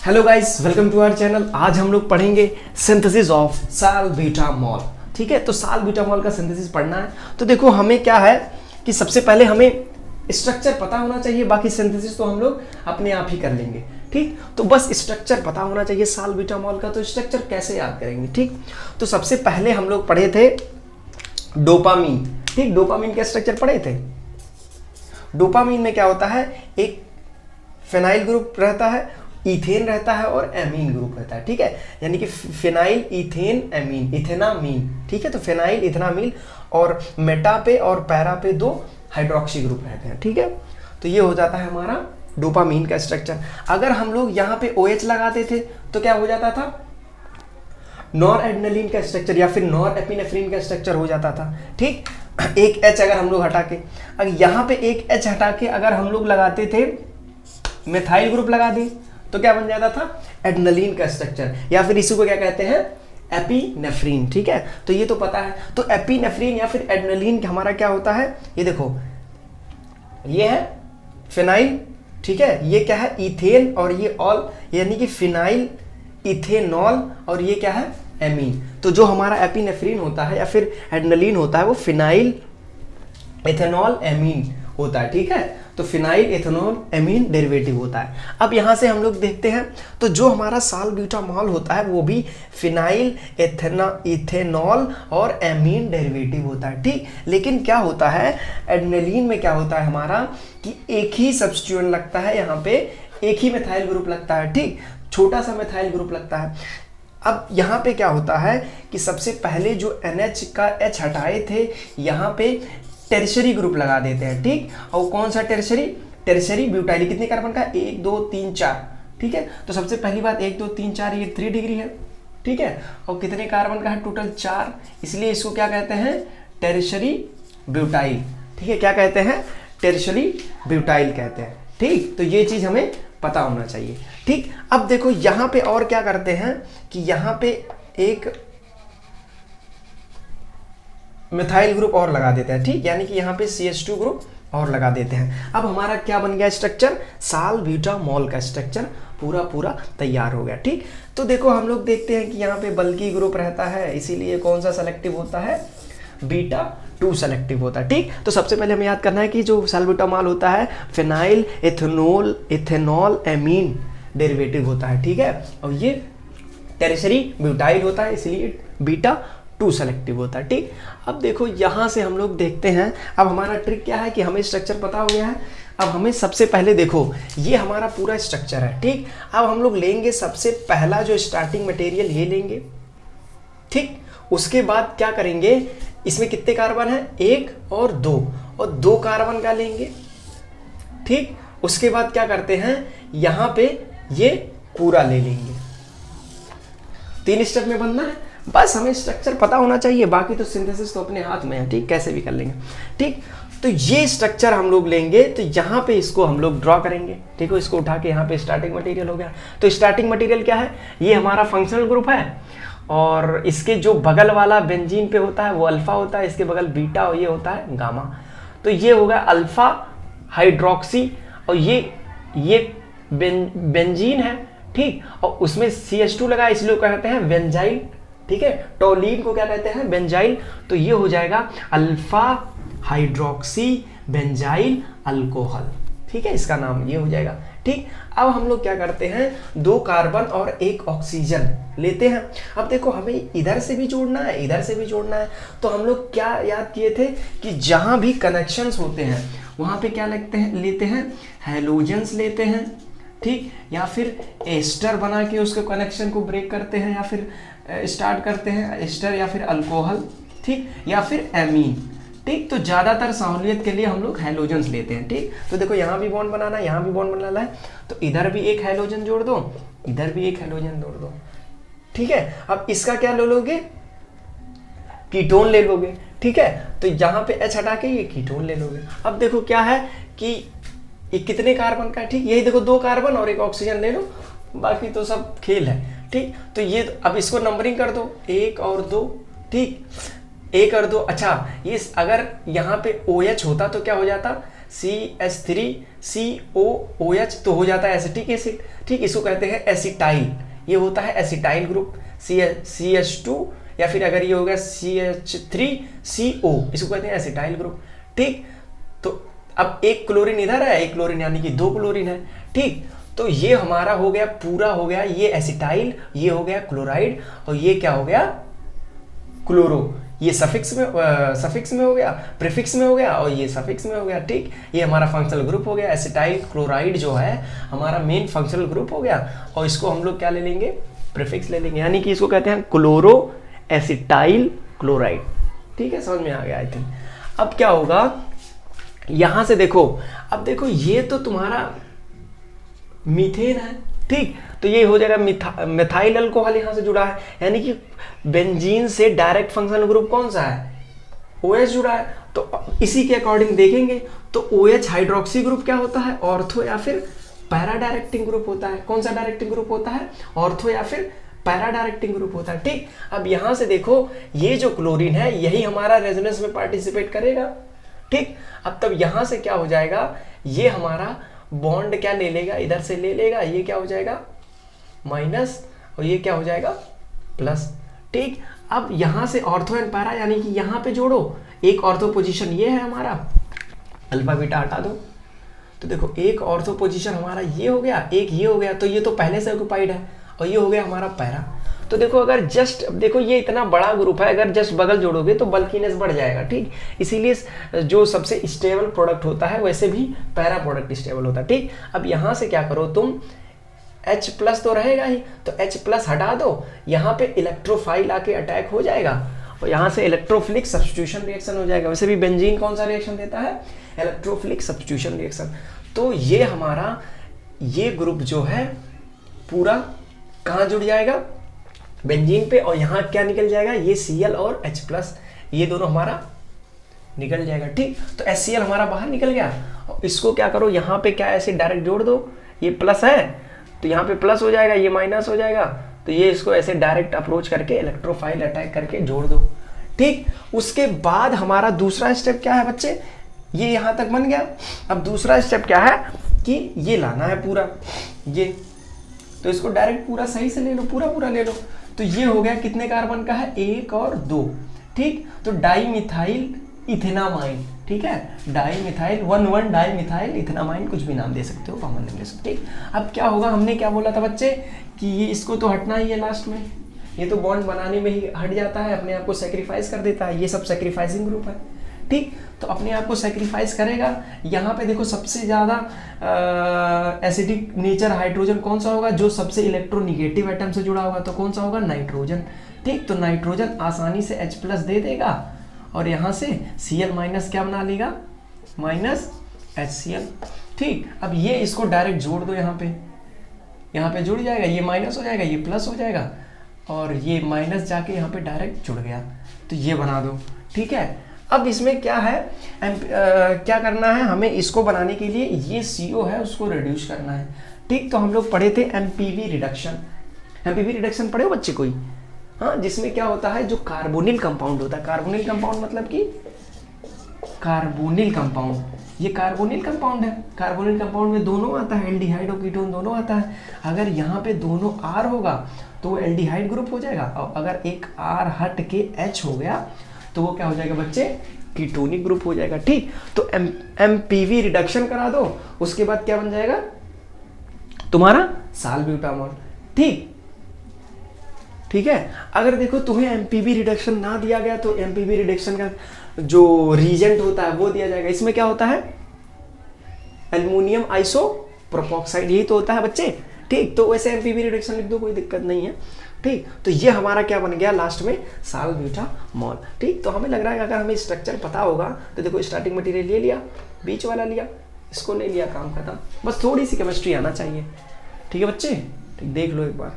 Hello guys, welcome to our channel. आज हम लोग पढ़ेंगे सिंथेसिस ऑफ साल्ब्यूटामॉल। ठीक है, तो साल्ब्यूटामॉल का सिंथेसिस पढ़ना है। तो देखो हमें क्या है कि सबसे पहले हमें स्ट्रक्चर पता होना चाहिए, बाकी सिंथेसिस तो हम लोग अपने आप ही कर लेंगे। ठीक, तो बस स्ट्रक्चर पता होना चाहिए साल्ब्यूटामॉल का। तो स्ट्रक्चर कैसे याद करेंगे? ठीक, तो सबसे पहले हम लोग पढ़े थे डोपामीन। ठीक, डोपामीन का स्ट्रक्चर पढ़े थे। डोपामीन में क्या होता है, एक फिनाइल ग्रुप रहता है, इथेन रहता है और एमीन ग्रुप रहता है। ठीक है, यानी कि फिनाइल इथेन एमीन, इथेनामीन। ठीक है, तो फिनाइल इथेनामीन और मेटा पे और पैरा पे दो हाइड्रोक्सी ग्रुप रहते हैं। ठीक है, तो ये हो जाता है हमारा डोपामीन का स्ट्रक्चर। अगर हम लोग यहाँ पे OH लगाते थे तो क्या हो जाता था, नॉर एड्रेनलिन का स्ट्रक्चर या फिर नॉर एपिनेफ्रिन का स्ट्रक्चर हो जाता था। ठीक, एक H अगर हम लोग हटा के, अगर यहाँ पे एक H हटा के अगर हम लोग लगाते थे मिथाइल ग्रुप लगा दी तो क्या बन जाता था, एड्रेनलिन का स्ट्रक्चर, या फिर इसी को क्या कहते हैं, एपिनेफ्रिन। ठीक है, तो ये तो पता है। तो एपिनेफ्रिन या फिर एड्रेनलिन हमारा क्या होता है, ये देखो, ये है फिनाइल। ठीक है, ये क्या है, इथेन, और ये ऑल यानी कि फिनाइल इथेनॉल, और ये क्या है, एमीन। तो जो हमारा एपिनेफ्रिन होता है या फिर एड्रेनलिन होता है वो फिनाइल इथेनॉल एमीन होता है। ठीक है, तो फिनाइल इथेनॉल एमीन डेरिवेटिव होता है। अब यहाँ से हम लोग देखते हैं, तो जो हमारा साल्ब्यूटामॉल होता है वो भी फिनाइल इथेनॉल और एमीन डेरिवेटिव होता है। ठीक, लेकिन क्या होता है, एड्रेनलिन में क्या होता है हमारा कि एक ही सब्स्टिट्यूएंट लगता है, यहाँ पे एक ही मिथाइल ग्रुप लगता है। ठीक, छोटा सा मिथाइल ग्रुप लगता है। अब यहाँ पे क्या होता है कि सबसे पहले जो NH का H हटाए थे, यहाँ पे टेरिशरी ग्रुप लगा देते हैं। ठीक, और कौन सा टेरिशरी, टेरिशरी ब्यूटाइल। कितने कार्बन का, 1 2 3 4। ठीक है, तो सबसे पहली बात 1 2 3 4, ये 3 डिग्री है। ठीक है, और कितने कार्बन का है, टोटल 4, इसलिए इसको क्या कहते हैं, टेरिशरी ब्यूटाइल। ठीक है, क्या कहते हैं, टेरिशरी ब्यूटाइल कहते हैं। ठीक, तो ये चीज हमें पता होना चाहिए। ठीक, अब देखो यहाँ पे और क्या करते हैं कि यहाँ पे एक मिथाइल ग्रुप और लगा देते हैं। ठीक, यानी कि यहाँ पे CH2 ग्रुप और लगा देते हैं। अब हमारा क्या बन गया स्ट्रक्चर, साल्ब्यूटामॉल का स्ट्रक्चर पूरा तैयार हो गया। ठीक, तो देखो हम लोग देखते हैं कि यहाँ पे बल्कि ग्रुप रहता है, इसीलिए कौन सा सेलेक्टिव होता है, β2 सेलेक्टिव होता है। ठीक, तो सबसे पहले हमें याद करना है कि जो साल्ब्यूटामॉल होता है फिनाइल इथेनॉल एमीन डेरिवेटिव होता है। ठीक है, और ये टेरिशरी ब्यूटाइल होता है, इसलिए β2 सेलेक्टिव होता है। ठीक, अब देखो यहाँ से हम लोग देखते हैं, अब हमारा ट्रिक क्या है कि हमें स्ट्रक्चर पता हो गया है। अब हमें सबसे पहले देखो ये हमारा पूरा स्ट्रक्चर है। ठीक, अब हम लोग लेंगे सबसे पहला जो स्टार्टिंग मटेरियल ये लेंगे। ठीक, उसके बाद क्या करेंगे, इसमें कितने कार्बन है, 1 और 2, और 2 कार्बन का लेंगे। ठीक, उसके बाद क्या करते हैं, यहाँ पे ये पूरा ले लेंगे। 3 स्टेप में बनना है, बस हमें स्ट्रक्चर पता होना चाहिए, बाकी तो सिंथेसिस तो अपने हाथ में है। ठीक, कैसे भी कर लेंगे। ठीक, तो ये स्ट्रक्चर हम लोग लेंगे, तो यहाँ पे इसको हम लोग ड्रॉ करेंगे। ठीक है, इसको उठा के यहाँ पे स्टार्टिंग मटेरियल हो गया। तो स्टार्टिंग मटेरियल क्या है, ये हमारा फंक्शनल ग्रुप है, और इसके जो बगल वाला बेंजीन पे होता है वो अल्फा होता है, इसके बगल बीटा और ये होता है गामा। तो ये होगा अल्फा हाइड्रोक्सी, और ये बेंजीन है। ठीक, और उसमें CH2 लगा, इसलिए कहते हैं बेंजाइल। ठीक है, टोलीन को क्या कहते हैं, बेंजाइल। तो ये हो जाएगा अल्फा हाइड्रोक्सी बेंजाइल अल्कोहल। ठीक है, इसका नाम ये हो जाएगा। ठीक, अब हम लोग क्या करते हैं, 2 कार्बन और 1 ऑक्सीजन लेते हैं। अब देखो हमें इधर से भी जोड़ना है, इधर से भी जोड़ना है। तो हम लोग क्या याद किए थे कि जहां भी कनेक्शंस होते हैं वहां पे क्या लेते हैं, हैलोजेंस लेते हैं। ठीक, या फिर एस्टर बना के उसके कनेक्शन को ब्रेक करते हैं, या फिर स्टार्ट करते हैं एस्टर, या फिर अल्कोहल। ठीक, या फिर एमीन। ठीक, तो ज़्यादातर सहूलियत के लिए हम लोग हैलोजेंस लेते हैं। ठीक, तो देखो यहाँ भी बॉन्ड बनाना है, यहाँ भी बॉन्ड बनाना है, तो इधर भी एक हैलोजन जोड़ दो, इधर भी एक हैलोजन जोड़ दो। ठीक है, अब इसका क्या ले लोगे, कीटोन ले लोगे। ठीक है, तो यहाँ पे H हटा के ये कीटोन ले लोगे। अब देखो क्या है कि ये कितने कार्बन का है। ठीक, यही देखो 2 कार्बन और 1 ऑक्सीजन ले लो, बाकी तो सब खेल है। ठीक, तो ये अब इसको नंबरिंग कर दो, 1 और 2। ठीक, 1 और 2। अच्छा, ये अगर यहाँ पे OH होता तो क्या हो जाता, CH3COOH तो हो जाता है एसिटिक एसिड। ठीक, इसको कहते हैं एसिटाइल, ये होता है एसिटाइल ग्रुप। CH2 या फिर अगर ये हो गया CH3CO, इसको कहते हैं एसिटाइल ग्रुप। ठीक, तो अब एक क्लोरीन इधर है, एक क्लोरीन यानी कि 2 क्लोरीन है। ठीक, तो ये हमारा हो गया, पूरा हो गया ये एसिटाइल, ये हो गया क्लोराइड, और ये क्या हो गया क्लोरो। ये सफिक्स में हो गया, प्रीफिक्स में हो गया, और ये सफिक्स में हो गया। ठीक, ये हमारा फंक्शनल ग्रुप हो गया। एसिटाइल क्लोराइड जो है हमारा मेन फंक्शनल ग्रुप हो गया, और इसको हम लोग क्या ले लेंगे, प्रीफिक्स ले लेंगे, यानी कि इसको कहते हैं क्लोरो एसिटाइल क्लोराइड। ठीक है, समझ में आ गया आई थिंक। अब क्या होगा, यहां से देखो, अब देखो ये तो तुम्हारा मीथेन है। ठीक, तो ये हो जाएगा मिथाइल अल्कोहल यहां से जुड़ा है, यानी कि बेंजीन से डायरेक्ट फंक्शनल ग्रुप कौन सा है, OH जुड़ा है। तो इसी के अकॉर्डिंग देखेंगे तो OH हाइड्रोक्सी ग्रुप क्या होता है, ऑर्थो या फिर पैरा डायरेक्टिंग ग्रुप होता है। कौन सा डायरेक्टिंग ग्रुप होता है, ऑर्थो या फिर पैरा डायरेक्टिंग ग्रुप होता है। ठीक, अब यहां से देखो ये जो क्लोरीन है यही हमारा रेजोनेंस में पार्टिसिपेट करेगा। ठीक, अब तब यहां से क्या हो जाएगा, ये हमारा बॉन्ड क्या ले लेगा, इधर से ले लेगा, ये क्या हो जाएगा माइनस, और ये क्या हो जाएगा प्लस। ठीक, अब यहां से ऑर्थो एंड पैरा यानी कि यहां पे जोड़ो, एक ऑर्थो पोजीशन ये है हमारा, अल्फा बीटा हटा दो, तो देखो एक ऑर्थो पोजीशन हमारा ये हो गया, एक ये हो गया, तो ये तो पहले से ऑक्युपाइड है, और ये हो गया हमारा पैरा। तो देखो अगर जस्ट देखो ये इतना बड़ा ग्रुप है, अगर जस्ट बगल जोड़ोगे तो बल्कीनेस बढ़ जाएगा। ठीक, इसीलिए जो सबसे स्टेबल प्रोडक्ट होता है वैसे भी पैरा प्रोडक्ट स्टेबल होता है। ठीक, अब यहां से क्या करो तुम, H प्लस तो रहेगा ही, तो H प्लस हटा दो, यहाँ पे इलेक्ट्रोफाइल आके अटैक हो जाएगा, और यहाँ से इलेक्ट्रोफिलिक सब्स्टिट्यूशन रिएक्शन हो जाएगा। वैसे भी बेंजीन कौन सा रिएक्शन देता है, इलेक्ट्रोफिलिक सब्स्टिट्यूशन रिएक्शन। तो ये हमारा ये ग्रुप जो है पूरा कहाँ जुड़ जाएगा, बेंजीन पे, और यहाँ क्या निकल जाएगा, ये Cl और H प्लस, ये दोनों हमारा निकल जाएगा। ठीक, तो HCl हमारा बाहर निकल गया, और इसको क्या करो, यहाँ पे क्या ऐसे डायरेक्ट जोड़ दो, ये प्लस है तो यहाँ पे प्लस हो जाएगा, ये माइनस हो जाएगा, तो ये इसको ऐसे डायरेक्ट अप्रोच करके इलेक्ट्रोफाइल अटैक करके जोड़ दो। ठीक, उसके बाद हमारा दूसरा स्टेप क्या है बच्चे, ये यहाँ तक बन गया। अब दूसरा स्टेप क्या है कि ये लाना है पूरा ये, तो इसको डायरेक्ट पूरा सही से ले लो, पूरा ले लो, तो ये हो गया कितने कार्बन का है, 1 और 2। ठीक, तो डाईमिथाइल इथेनामाइन। ठीक है, डाईमिथाइल 1 डाईमिथाइल इथेनामाइन, कुछ भी नाम दे सकते हो, कॉमन नेम ले सकते हो। ठीक, अब क्या होगा, हमने क्या बोला था बच्चे कि ये इसको तो हटना ही है लास्ट में, ये तो बॉन्ड बनाने में ही हट जाता है, अपने आप को सेक्रीफाइस कर देता है, ये सब सेक्रीफाइसिंग ग्रुप है। ठीक, तो अपने आप को सेक्रीफाइस करेगा। यहाँ पे देखो सबसे ज़्यादा एसिडिक नेचर हाइड्रोजन कौन सा होगा, जो सबसे इलेक्ट्रोनिगेटिव एटम से जुड़ा होगा, तो कौन सा होगा, नाइट्रोजन। ठीक, तो नाइट्रोजन आसानी से H प्लस दे देगा, और यहाँ से Cl माइनस क्या बना लेगा, माइनस HCl। ठीक, अब ये इसको डायरेक्ट जोड़ दो, यहाँ पे जुड़ जाएगा, ये माइनस हो जाएगा, ये प्लस हो जाएगा, और ये माइनस जाके यहाँ पे डायरेक्ट जुड़ गया, तो ये बना दो। ठीक है, अब इसमें क्या है, क्या करना है हमें, इसको बनाने के लिए ये CO है उसको रिड्यूस करना है। ठीक, तो हम लोग पढ़े थे MPV रिडक्शन, MPV रिडक्शन पढ़े हो बच्चे कोई, हाँ, जिसमें क्या होता है, जो कार्बोनिल कंपाउंड होता है, कार्बोनिल कंपाउंड मतलब कि कार्बोनिल कंपाउंड, ये कार्बोनिल कंपाउंड है, कार्बोनिल कंपाउंड में दोनों आता है, एल्डिहाइड और कीटोन दोनों आता है। अगर यहाँ पे दोनों R होगा तो वो एल्डिहाइड ग्रुप हो जाएगा, और अगर एक R हट के H हो गया तो वो क्या हो जाएगा बच्चे, कीटोनिक ग्रुप हो जाएगा। ठीक, तो MPV रिडक्शन करा दो, उसके बाद क्या बन जाएगा तुम्हारा साल्ब्यूटामॉल। ठीक है, अगर देखो तुम्हें MPV रिडक्शन ना दिया गया तो MPV रिडक्शन का जो रीजेंट होता है वो दिया जाएगा। इसमें क्या होता है, एल्युमिनियम आइसोप्रोपोक्साइड, यही तो होता है बच्चे। ठीक, तो वैसे MPV रिडक्शन लिख दो, कोई दिक्कत नहीं है। ठीक, तो ये हमारा क्या बन गया लास्ट में, साल्ब्यूटामॉल। ठीक, तो हमें लग रहा है अगर हमें स्ट्रक्चर पता होगा तो देखो स्टार्टिंग मटेरियल ये लिया, बीच वाला लिया, इसको ले लिया, काम खत्म। बस थोड़ी सी केमिस्ट्री आना चाहिए। ठीक है बच्चे, ठीक, देख लो एक बार।